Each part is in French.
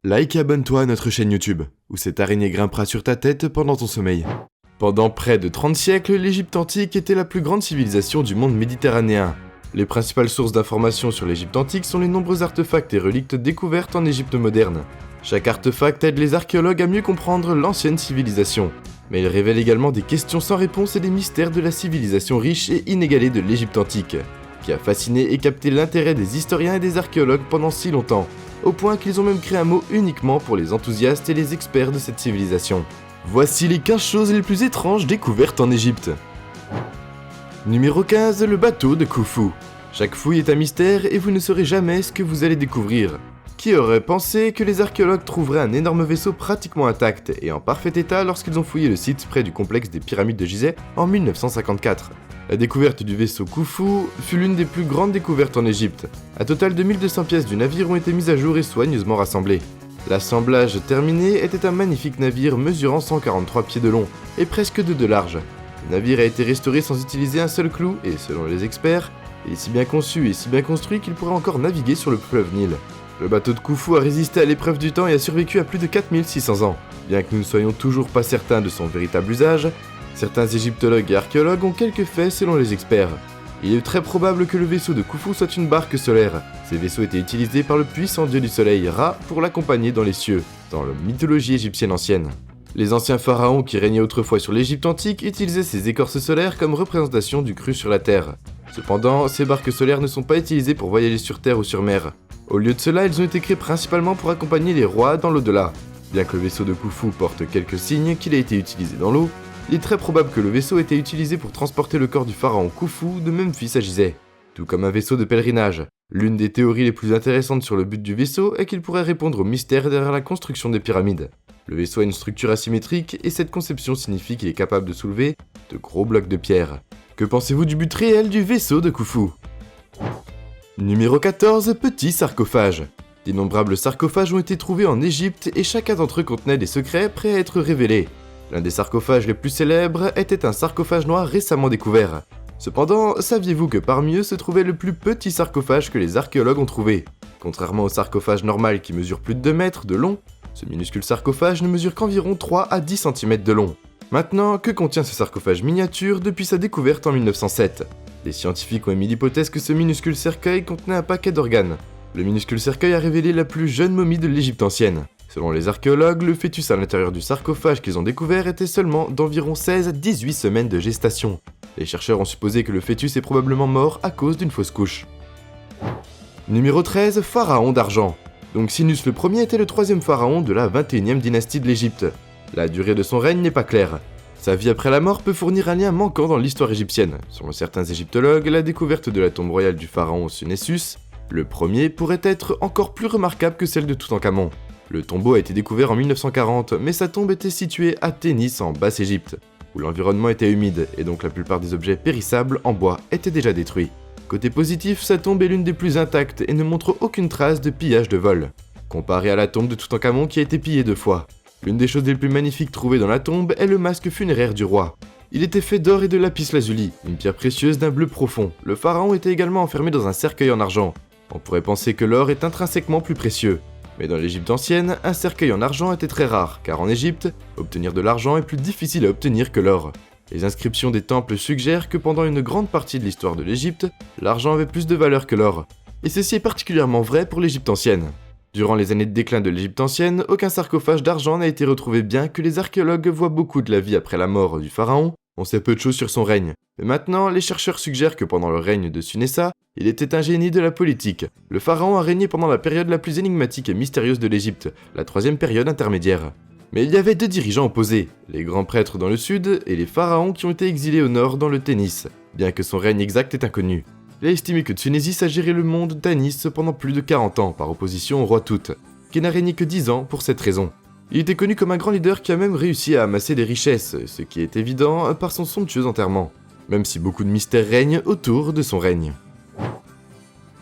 Like et abonne-toi à notre chaîne YouTube, où cette araignée grimpera sur ta tête pendant ton sommeil. Pendant près de 30 siècles, l'Égypte antique était la plus grande civilisation du monde méditerranéen. Les principales sources d'informations sur l'Égypte antique sont les nombreux artefacts et reliques découvertes en Égypte moderne. Chaque artefact aide les archéologues à mieux comprendre l'ancienne civilisation, mais il révèle également des questions sans réponse et des mystères de la civilisation riche et inégalée de l'Égypte antique, qui a fasciné et capté l'intérêt des historiens et des archéologues pendant si longtemps, au point qu'ils ont même créé un mot uniquement pour les enthousiastes et les experts de cette civilisation. Voici les 15 choses les plus étranges découvertes en Égypte. Numéro 15, le bateau de Khufu. Chaque fouille est un mystère et vous ne saurez jamais ce que vous allez découvrir. Qui aurait pensé que les archéologues trouveraient un énorme vaisseau pratiquement intact et en parfait état lorsqu'ils ont fouillé le site près du complexe des pyramides de Gizeh en 1954. La découverte du vaisseau Khufu fut l'une des plus grandes découvertes en Égypte. Un total de 1200 pièces du navire ont été mises à jour et soigneusement rassemblées. L'assemblage terminé était un magnifique navire mesurant 143 pieds de long et presque 2 de large. Le navire a été restauré sans utiliser un seul clou et, selon les experts, il est si bien conçu et si bien construit qu'il pourrait encore naviguer sur le fleuve Nil. Le bateau de Khufu a résisté à l'épreuve du temps et a survécu à plus de 4600 ans. Bien que nous ne soyons toujours pas certains de son véritable usage, certains égyptologues et archéologues ont quelques faits selon les experts. Il est très probable que le vaisseau de Khufu soit une barque solaire. Ces vaisseaux étaient utilisés par le puissant dieu du soleil, Ra, pour l'accompagner dans les cieux, dans la mythologie égyptienne ancienne. Les anciens pharaons qui régnaient autrefois sur l'Égypte antique utilisaient ces écorces solaires comme représentation du cru sur la terre. Cependant, ces barques solaires ne sont pas utilisées pour voyager sur terre ou sur mer. Au lieu de cela, elles ont été créées principalement pour accompagner les rois dans l'au-delà. Bien que le vaisseau de Khufu porte quelques signes qu'il a été utilisé dans l'eau, il est très probable que le vaisseau ait été utilisé pour transporter le corps du pharaon Khufu de Memphis à Gizeh, tout comme un vaisseau de pèlerinage. L'une des théories les plus intéressantes sur le but du vaisseau est qu'il pourrait répondre au mystère derrière la construction des pyramides. Le vaisseau a une structure asymétrique et cette conception signifie qu'il est capable de soulever de gros blocs de pierre. Que pensez-vous du but réel du vaisseau de Khufu ? Numéro 14, petit sarcophage. D'innombrables sarcophages ont été trouvés en Égypte et chacun d'entre eux contenait des secrets prêts à être révélés. L'un des sarcophages les plus célèbres était un sarcophage noir récemment découvert. Cependant, saviez-vous que parmi eux se trouvait le plus petit sarcophage que les archéologues ont trouvé ? Contrairement au sarcophage normal qui mesure plus de 2 mètres de long, ce minuscule sarcophage ne mesure qu'environ 3 à 10 cm de long. Maintenant, que contient ce sarcophage miniature depuis sa découverte en 1907 ? Les scientifiques ont émis l'hypothèse que ce minuscule cercueil contenait un paquet d'organes. Le minuscule cercueil a révélé la plus jeune momie de l'Égypte ancienne. Selon les archéologues, le fœtus à l'intérieur du sarcophage qu'ils ont découvert était seulement d'environ 16 à 18 semaines de gestation. Les chercheurs ont supposé que le fœtus est probablement mort à cause d'une fausse couche. Numéro 13, pharaon d'argent. Donc Sinus le Ier était le 3e pharaon de la 21e dynastie de l'Égypte. La durée de son règne n'est pas claire. Sa vie après la mort peut fournir un lien manquant dans l'histoire égyptienne. Selon certains égyptologues, la découverte de la tombe royale du pharaon Sunessus, le premier, pourrait être encore plus remarquable que celle de Toutankhamon. Le tombeau a été découvert en 1940, mais sa tombe était située à Ténis en Basse-Égypte, où l'environnement était humide et donc la plupart des objets périssables en bois étaient déjà détruits. Côté positif, sa tombe est l'une des plus intactes et ne montre aucune trace de pillage de vol, comparé à la tombe de Toutankhamon qui a été pillée 2 fois. L'une des choses les plus magnifiques trouvées dans la tombe est le masque funéraire du roi. Il était fait d'or et de lapis-lazuli, une pierre précieuse d'un bleu profond. Le pharaon était également enfermé dans un cercueil en argent. On pourrait penser que l'or est intrinsèquement plus précieux. Mais dans l'Égypte ancienne, un cercueil en argent était très rare, car en Égypte, obtenir de l'argent est plus difficile à obtenir que l'or. Les inscriptions des temples suggèrent que pendant une grande partie de l'histoire de l'Égypte, l'argent avait plus de valeur que l'or. Et ceci est particulièrement vrai pour l'Égypte ancienne. Durant les années de déclin de l'Égypte ancienne, aucun sarcophage d'argent n'a été retrouvé bien que les archéologues voient beaucoup de la vie après la mort du pharaon. On sait peu de choses sur son règne. Mais maintenant, les chercheurs suggèrent que pendant le règne de Sunessa, il était un génie de la politique. Le pharaon a régné pendant la période la plus énigmatique et mystérieuse de l'Égypte, la 3e période intermédiaire. Mais il y avait 2 dirigeants opposés, les grands prêtres dans le sud et les pharaons qui ont été exilés au nord dans le Ténis, bien que son règne exact est inconnu. Il a estimé que Tsunésis a géré le monde d'Anis pendant plus de 40 ans, par opposition au roi Tout, qui n'a régné que 10 ans pour cette raison. Il était connu comme un grand leader qui a même réussi à amasser des richesses, ce qui est évident par son somptueux enterrement, même si beaucoup de mystères règnent autour de son règne.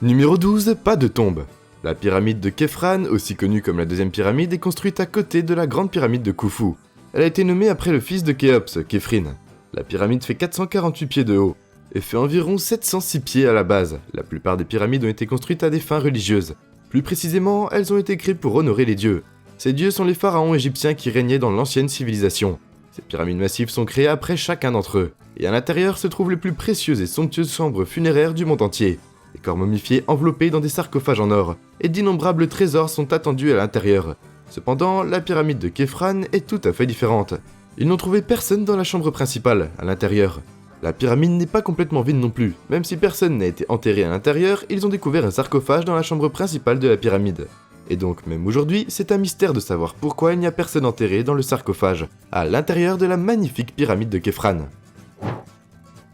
Numéro 12, pas de tombe. La pyramide de Khéphren, aussi connue comme la 2e pyramide, est construite à côté de la grande pyramide de Khufu. Elle a été nommée après le fils de Khéops, Khéphren. La pyramide fait 448 pieds de haut et fait environ 706 pieds à la base. La plupart des pyramides ont été construites à des fins religieuses. Plus précisément, elles ont été créées pour honorer les dieux. Ces dieux sont les pharaons égyptiens qui régnaient dans l'ancienne civilisation. Ces pyramides massives sont créées après chacun d'entre eux, et à l'intérieur se trouvent les plus précieuses et somptueuses chambres funéraires du monde entier. Les corps momifiés enveloppés dans des sarcophages en or, et d'innombrables trésors sont attendus à l'intérieur. Cependant, la pyramide de Khéphren est tout à fait différente. Ils n'ont trouvé personne dans la chambre principale, à l'intérieur. La pyramide n'est pas complètement vide non plus, même si personne n'a été enterré à l'intérieur, ils ont découvert un sarcophage dans la chambre principale de la pyramide. Et donc, même aujourd'hui, c'est un mystère de savoir pourquoi il n'y a personne enterré dans le sarcophage, à l'intérieur de la magnifique pyramide de Khéphren.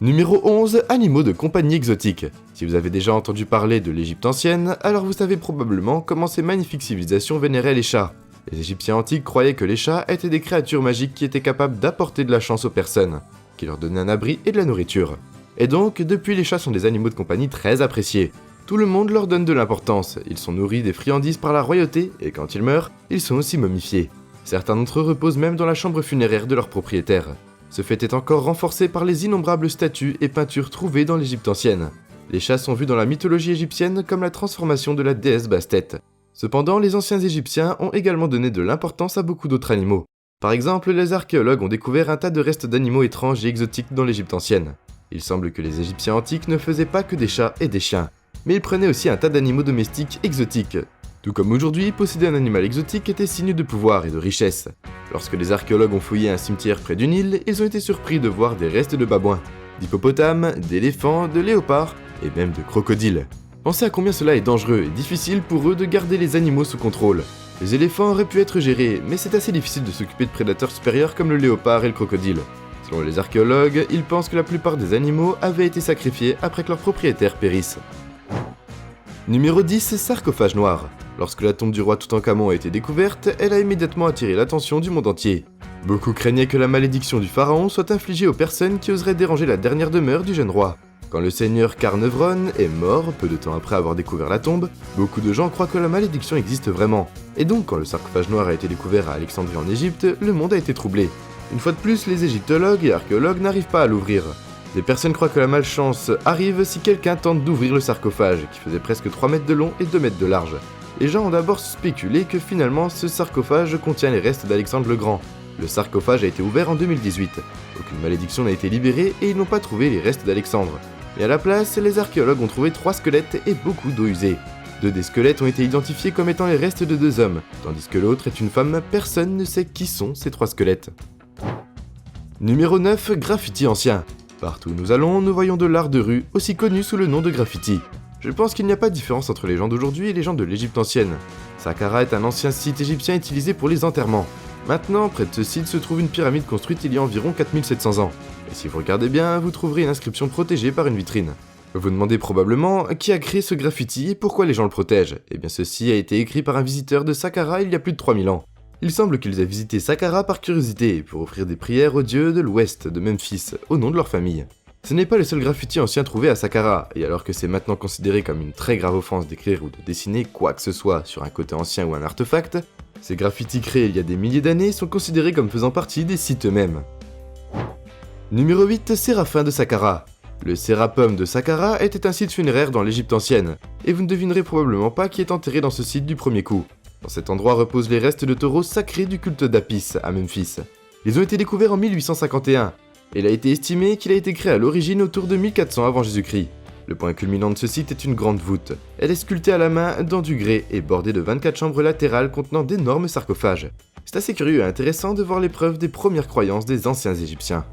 Numéro 11, animaux de compagnie exotiques. Si vous avez déjà entendu parler de l'Égypte ancienne, alors vous savez probablement comment ces magnifiques civilisations vénéraient les chats. Les Égyptiens antiques croyaient que les chats étaient des créatures magiques qui étaient capables d'apporter de la chance aux personnes, qui leur donnaient un abri et de la nourriture. Et donc, depuis les chats sont des animaux de compagnie très appréciés. Tout le monde leur donne de l'importance, ils sont nourris des friandises par la royauté, et quand ils meurent, ils sont aussi momifiés. Certains d'entre eux reposent même dans la chambre funéraire de leur propriétaire. Ce fait est encore renforcé par les innombrables statues et peintures trouvées dans l'Égypte ancienne. Les chats sont vus dans la mythologie égyptienne comme la transformation de la déesse Bastet. Cependant, les anciens Égyptiens ont également donné de l'importance à beaucoup d'autres animaux. Par exemple, les archéologues ont découvert un tas de restes d'animaux étranges et exotiques dans l'Égypte ancienne. Il semble que les Égyptiens antiques ne faisaient pas que des chats et des chiens, mais ils prenaient aussi un tas d'animaux domestiques exotiques. Tout comme aujourd'hui, posséder un animal exotique était signe de pouvoir et de richesse. Lorsque les archéologues ont fouillé un cimetière près du Nil, ils ont été surpris de voir des restes de babouins, d'hippopotames, d'éléphants, de léopards et même de crocodiles. Pensez à combien cela est dangereux et difficile pour eux de garder les animaux sous contrôle. Les éléphants auraient pu être gérés, mais c'est assez difficile de s'occuper de prédateurs supérieurs comme le léopard et le crocodile. Selon les archéologues, ils pensent que la plupart des animaux avaient été sacrifiés après que leurs propriétaires périssent. Numéro 10, sarcophage noir. Lorsque la tombe du roi Toutankhamon a été découverte, elle a immédiatement attiré l'attention du monde entier. Beaucoup craignaient que la malédiction du pharaon soit infligée aux personnes qui oseraient déranger la dernière demeure du jeune roi. Quand le seigneur Carnevron est mort, peu de temps après avoir découvert la tombe, beaucoup de gens croient que la malédiction existe vraiment. Et donc, quand le sarcophage noir a été découvert à Alexandrie en Égypte, le monde a été troublé. Une fois de plus, les égyptologues et archéologues n'arrivent pas à l'ouvrir. Des personnes croient que la malchance arrive si quelqu'un tente d'ouvrir le sarcophage, qui faisait presque 3 mètres de long et 2 mètres de large. Les gens ont d'abord spéculé que finalement ce sarcophage contient les restes d'Alexandre le Grand. Le sarcophage a été ouvert en 2018. Aucune malédiction n'a été libérée et ils n'ont pas trouvé les restes d'Alexandre. Et à la place, les archéologues ont trouvé 3 squelettes et beaucoup d'eau usée. 2 des squelettes ont été identifiés comme étant les restes de 2 hommes, tandis que l'autre est une femme. Personne ne sait qui sont ces 3 squelettes. Numéro 9, graffiti ancien. Partout où nous allons, nous voyons de l'art de rue, aussi connu sous le nom de graffiti. Je pense qu'il n'y a pas de différence entre les gens d'aujourd'hui et les gens de l'Égypte ancienne. Saqqara est un ancien site égyptien utilisé pour les enterrements. Maintenant, près de ce site se trouve une pyramide construite il y a environ 4700 ans. Et si vous regardez bien, vous trouverez une inscription protégée par une vitrine. Vous vous demandez probablement qui a créé ce graffiti et pourquoi les gens le protègent. Eh bien ceci a été écrit par un visiteur de Saqqara il y a plus de 3000 ans. Il semble qu'ils aient visité Saqqara par curiosité pour offrir des prières aux dieux de l'ouest de Memphis, au nom de leur famille. Ce n'est pas le seul graffiti ancien trouvé à Saqqara, et alors que c'est maintenant considéré comme une très grave offense d'écrire ou de dessiner quoi que ce soit sur un côté ancien ou un artefact, ces graffitis créés il y a des milliers d'années sont considérés comme faisant partie des sites eux-mêmes. Numéro 8, Séraphin de Saqqara. Le Sérapum de Saqqara était un site funéraire dans l'Égypte ancienne, et vous ne devinerez probablement pas qui est enterré dans ce site du premier coup. Dans cet endroit reposent les restes de taureaux sacrés du culte d'Apis à Memphis. Ils ont été découverts en 1851, et il a été estimé qu'il a été créé à l'origine autour de 1400 avant Jésus-Christ. Le point culminant de ce site est une grande voûte. Elle est sculptée à la main dans du grès et bordée de 24 chambres latérales contenant d'énormes sarcophages. C'est assez curieux et intéressant de voir les preuves des premières croyances des anciens Égyptiens.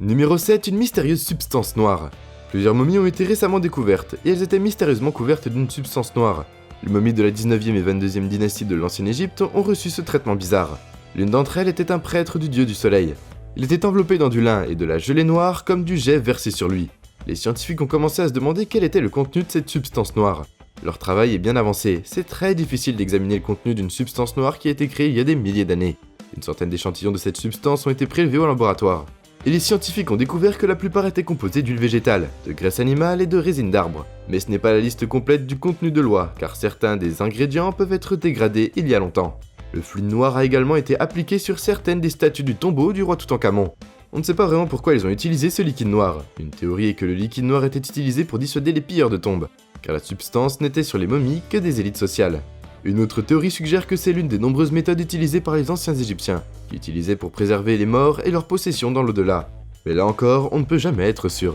Numéro 7, une mystérieuse substance noire. Plusieurs momies ont été récemment découvertes, et elles étaient mystérieusement couvertes d'une substance noire. Les momies de la 19e et 22e dynastie de l'ancienne Égypte ont reçu ce traitement bizarre. L'une d'entre elles était un prêtre du dieu du soleil. Il était enveloppé dans du lin et de la gelée noire comme du jet versé sur lui. Les scientifiques ont commencé à se demander quel était le contenu de cette substance noire. Leur travail est bien avancé, c'est très difficile d'examiner le contenu d'une substance noire qui a été créée il y a des milliers d'années. Une centaine d'échantillons de cette substance ont été prélevés au laboratoire. Et les scientifiques ont découvert que la plupart étaient composés d'huile végétale, de graisse animale et de résine d'arbre. Mais ce n'est pas la liste complète du contenu de l'oie, car certains des ingrédients peuvent être dégradés il y a longtemps. Le fluide noir a également été appliqué sur certaines des statues du tombeau du roi Toutankhamon. On ne sait pas vraiment pourquoi ils ont utilisé ce liquide noir. Une théorie est que le liquide noir était utilisé pour dissuader les pilleurs de tombes. car la substance n'était sur les momies que des élites sociales. Une autre théorie suggère que c'est l'une des nombreuses méthodes utilisées par les anciens Égyptiens, qui utilisaient pour préserver les morts et leurs possessions dans l'au-delà. Mais là encore, on ne peut jamais être sûr.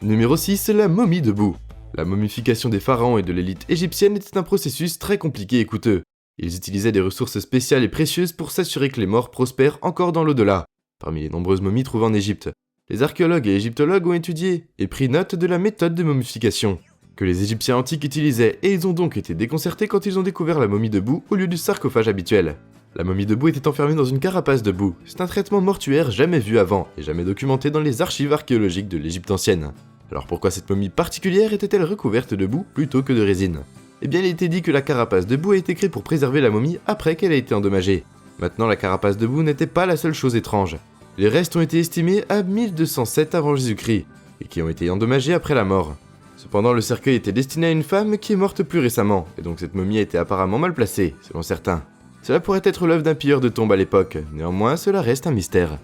Numéro 6, la momie debout. La momification des pharaons et de l'élite égyptienne était un processus très compliqué et coûteux. Ils utilisaient des ressources spéciales et précieuses pour s'assurer que les morts prospèrent encore dans l'au-delà. Parmi les nombreuses momies trouvées en Égypte, les archéologues et égyptologues ont étudié et pris note de la méthode de momification que les Égyptiens antiques utilisaient, et ils ont donc été déconcertés quand ils ont découvert la momie debout au lieu du sarcophage habituel. La momie debout était enfermée dans une carapace debout. C'est un traitement mortuaire jamais vu avant et jamais documenté dans les archives archéologiques de l'Égypte ancienne. Alors pourquoi cette momie particulière était-elle recouverte de boue plutôt que de résine? Eh bien il a été dit que la carapace de boue a été créée pour préserver la momie après qu'elle a été endommagée. Maintenant la carapace de boue n'était pas la seule chose étrange. Les restes ont été estimés à 1207 avant Jésus-Christ, et qui ont été endommagés après la mort. Cependant le cercueil était destiné à une femme qui est morte plus récemment, et donc cette momie a été apparemment mal placée, selon certains. Cela pourrait être l'œuvre d'un pilleur de tombe à l'époque, néanmoins cela reste un mystère.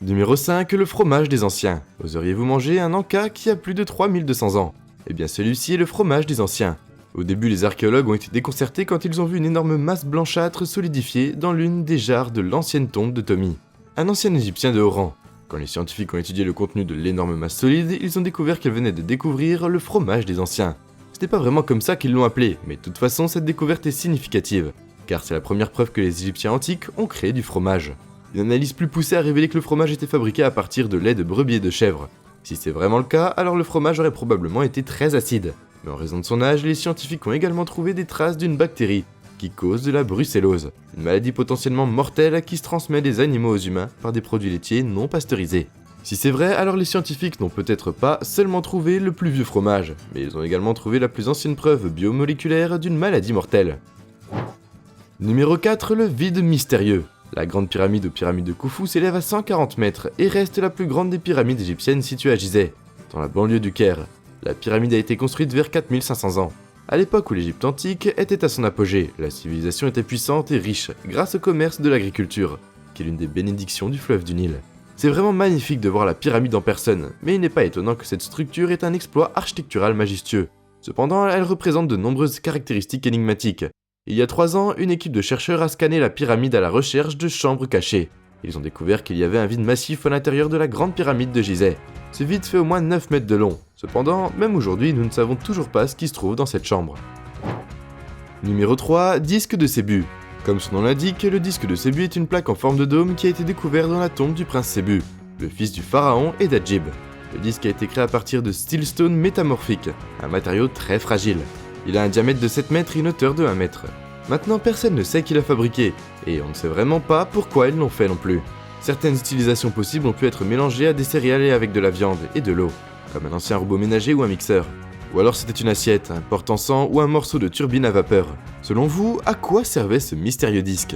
Numéro 5, le fromage des anciens. Oseriez-vous manger un anka qui a plus de 3200 ans? Eh bien celui-ci est le fromage des anciens. Au début, les archéologues ont été déconcertés quand ils ont vu une énorme masse blanchâtre solidifiée dans l'une des jarres de l'ancienne tombe de Tomi, un ancien égyptien de haut rang. Quand les scientifiques ont étudié le contenu de l'énorme masse solide, ils ont découvert qu'elle venait de découvrir le fromage des anciens. C'était pas vraiment comme ça qu'ils l'ont appelé, mais de toute façon cette découverte est significative, car c'est la première preuve que les Égyptiens antiques ont créé du fromage. Une analyse plus poussée a révélé que le fromage était fabriqué à partir de lait de brebis et de chèvre. Si c'est vraiment le cas, alors le fromage aurait probablement été très acide. Mais en raison de son âge, les scientifiques ont également trouvé des traces d'une bactérie qui cause de la brucellose, une maladie potentiellement mortelle qui se transmet des animaux aux humains par des produits laitiers non pasteurisés. Si c'est vrai, alors les scientifiques n'ont peut-être pas seulement trouvé le plus vieux fromage, mais ils ont également trouvé la plus ancienne preuve biomoléculaire d'une maladie mortelle. Numéro 4, le vide mystérieux. La grande pyramide ou pyramide de Khufu s'élève à 140 mètres et reste la plus grande des pyramides égyptiennes située à Gizeh, dans la banlieue du Caire. La pyramide a été construite vers 4500 ans. À l'époque où l'Égypte antique était à son apogée, la civilisation était puissante et riche grâce au commerce de l'agriculture, qui est l'une des bénédictions du fleuve du Nil. C'est vraiment magnifique de voir la pyramide en personne, mais il n'est pas étonnant que cette structure ait un exploit architectural majestueux. Cependant, elle représente de nombreuses caractéristiques énigmatiques. Il y a 3 ans, une équipe de chercheurs a scanné la pyramide à la recherche de chambres cachées. Ils ont découvert qu'il y avait un vide massif à l'intérieur de la grande pyramide de Gizeh. Ce vide fait au moins 9 mètres de long. Cependant, même aujourd'hui, nous ne savons toujours pas ce qui se trouve dans cette chambre. Numéro 3, disque de Sébu. Comme son nom l'indique, le disque de Sébu est une plaque en forme de dôme qui a été découvert dans la tombe du prince Sébu, le fils du pharaon et d'Adjib. Le disque a été créé à partir de steelstone métamorphique, un matériau très fragile. Il a un diamètre de 7 mètres et une hauteur de 1 mètre. Maintenant, personne ne sait qui l'a fabriqué, et on ne sait vraiment pas pourquoi ils l'ont fait non plus. Certaines utilisations possibles ont pu être mélangées à des céréales et avec de la viande et de l'eau, comme un ancien robot ménager ou un mixeur. Ou alors c'était une assiette, un porte-encens ou un morceau de turbine à vapeur. Selon vous, à quoi servait ce mystérieux disque?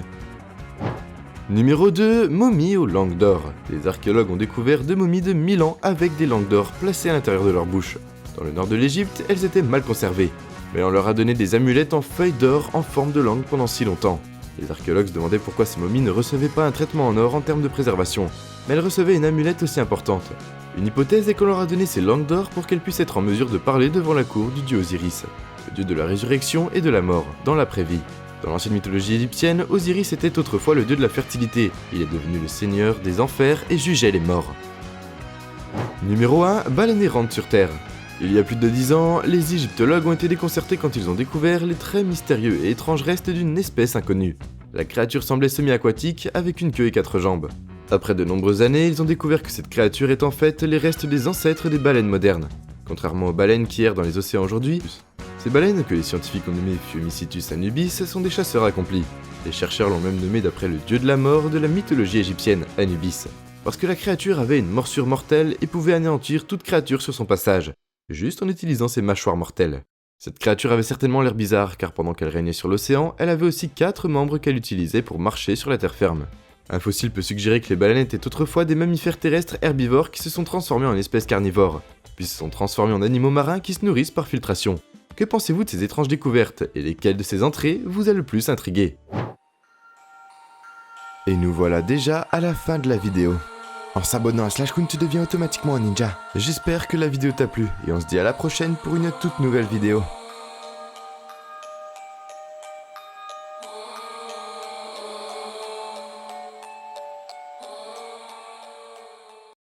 Numéro 2, momies aux langues d'or. Les archéologues ont découvert 2 momies de 1000 ans avec des langues d'or placées à l'intérieur de leur bouche. Dans le nord de l'Égypte, elles étaient mal conservées, mais on leur a donné des amulettes en feuilles d'or en forme de langue pendant si longtemps. Les archéologues se demandaient pourquoi ces momies ne recevaient pas un traitement en or en termes de préservation, mais elles recevaient une amulette aussi importante. Une hypothèse est qu'on leur a donné ces langues d'or pour qu'elles puissent être en mesure de parler devant la cour du dieu Osiris, le dieu de la résurrection et de la mort, dans l'après-vie. Dans l'ancienne mythologie égyptienne, Osiris était autrefois le dieu de la fertilité. Il est devenu le seigneur des enfers et jugeait les morts. Numéro 1, baleine errante sur Terre. Il y a plus de 10 ans, les égyptologues ont été déconcertés quand ils ont découvert les très mystérieux et étranges restes d'une espèce inconnue. La créature semblait semi-aquatique avec une queue et 4 jambes. Après de nombreuses années, ils ont découvert que cette créature est en fait les restes des ancêtres des baleines modernes. Contrairement aux baleines qui errent dans les océans aujourd'hui, ces baleines, que les scientifiques ont nommées Fiumicitus anubis, sont des chasseurs accomplis. Les chercheurs l'ont même nommé d'après le dieu de la mort de la mythologie égyptienne, Anubis, parce que la créature avait une morsure mortelle et pouvait anéantir toute créature sur son passage, juste en utilisant ses mâchoires mortelles. Cette créature avait certainement l'air bizarre, car pendant qu'elle régnait sur l'océan, elle avait aussi 4 membres qu'elle utilisait pour marcher sur la terre ferme. Un fossile peut suggérer que les baleines étaient autrefois des mammifères terrestres herbivores qui se sont transformés en espèces carnivores, puis se sont transformés en animaux marins qui se nourrissent par filtration. Que pensez-vous de ces étranges découvertes, et lesquelles de ces entrées vous a le plus intrigué? Et nous voilà déjà à la fin de la vidéo. En s'abonnant à Slash Kun, tu deviens automatiquement un ninja. J'espère que la vidéo t'a plu et on se dit à la prochaine pour une toute nouvelle vidéo.